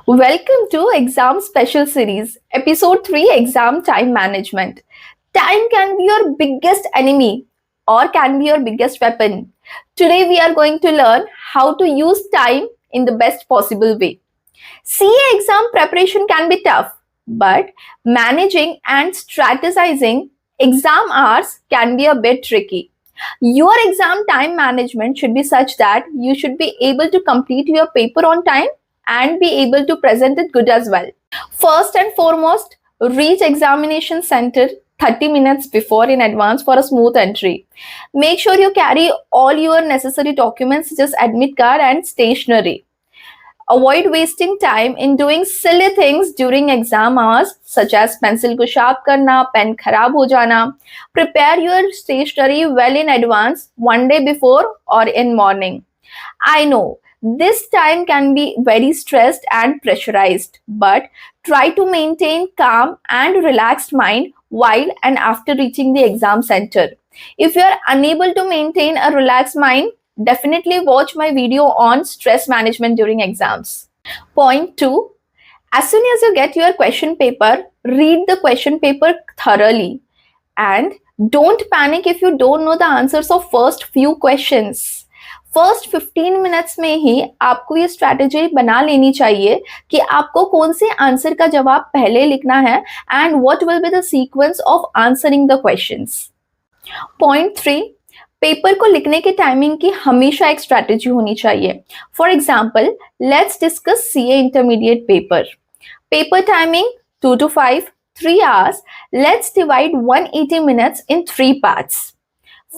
Welcome to Exam Special Series, Episode 3 Exam Time Management. Time can be your biggest enemy or can be your biggest weapon. Today, we are going to learn how to use time in the best possible way. CA exam preparation can be tough, but managing and strategizing exam hours can be a bit tricky. Your exam time management should be such that you should be able to complete your paper on time and be able to present it good as well. First and foremost, reach examination center 30 minutes before in advance for a smooth entry. Make sure you carry all your necessary documents such as admit card and stationery. Avoid wasting time in doing silly things during exam hours such as pencil को sharp करना, pen खराब हो जाना. Prepare your stationery well in advance, one day before or in morning. I know this time can be very stressed and pressurized, but try to maintain calm and relaxed mind while and after reaching the exam center. If you are unable to maintain a relaxed mind, definitely watch my video on stress management during exams. Point 2. As soon as you get your question paper, read the question paper thoroughly. And don't panic if you don't know the answers of first few questions. First 15 minutes में ही आपको ये strategy बना लेनी चाहिए कि आपको कौन से आंसर का जवाब पहले लिखना है and what will be the sequence of answering the questions. Point 3. Paper को लिखने के टाइमिंग की हमेशा एक स्ट्रैटेजी होनी चाहिए. For example, let's discuss CA intermediate paper. Paper timing 2 to 5, 3 hours. Let's divide 180 minutes in 3 parts.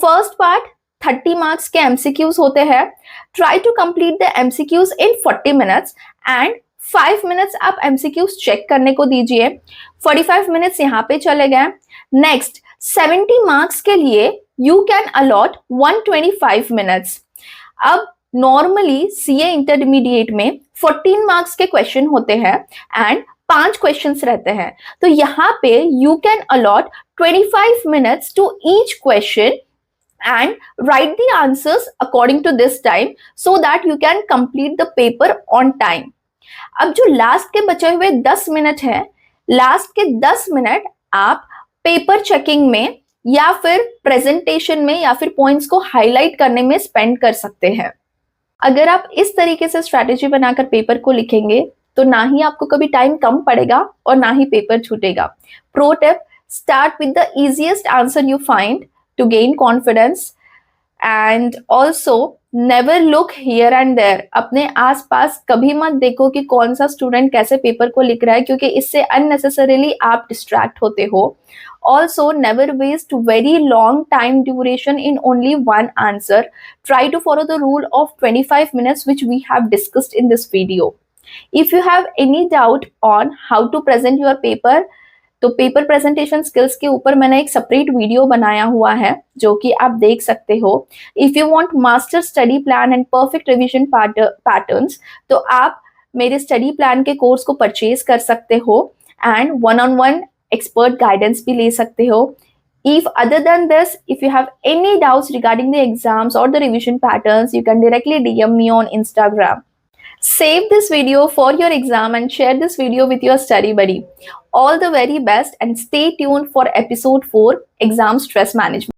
First part 30 marks के MCQs होते हैं. Try to complete the MCQs in 40 minutes and 5 minutes आप MCQs check करने को दीजिए. 45 minutes यहाँ पे चले गए. Next 70 marks के लिए you can allot 125 minutes. अब नॉर्मली सीए इंटरमीडिएट में 14 मार्क्स के क्वेश्चन होते हैं एंड 5 क्वेश्चंस रहते हैं. तो यहाँ पे you can allot 25 minutes to each question and write the answers according to this time so that you can complete the paper on time. अब जो लास्ट के बचे हुए 10 मिनट है, लास्ट के 10 मिनट आप पेपर चेकिंग में या फिर प्रेजेंटेशन में या फिर पॉइंट्स को हाईलाइट करने में स्पेंड कर सकते हैं. अगर आप इस तरीके से स्ट्रैटेजी बनाकर पेपर को लिखेंगे तो ना ही आपको कभी टाइम कम पड़ेगा और ना ही पेपर छूटेगा. Pro tip: start with the easiest answer you find to gain confidence and also never look here and there. अपने आसपास कभी मत देखो कि कौन सा स्टूडेंट कैसे पेपर को लिख रहा है, क्योंकि इससे unnecessarily आप distract होते हो. Also never waste very long time duration in only one answer. Try to follow the rule of 25 minutes which we have discussed in this video. If you have any doubt on how to present your paper, तो paper presentation skills के ऊपर मैंने एक separate video बनाया हुआ है जो कि आप देख सकते हो. If you want master study plan and perfect revision patterns, तो आप मेरे स्टडी प्लान के कोर्स को परचेज कर सकते हो एंड 1-on-1 एक्सपर्ट गाइडेंस भी ले सकते हो. If other than this, if you have any doubts regarding the exams or the revision patterns, you can directly DM me on Instagram. Save this video for your exam and share this video with your study buddy. All the very best and stay tuned for episode 4 Exam Stress Management.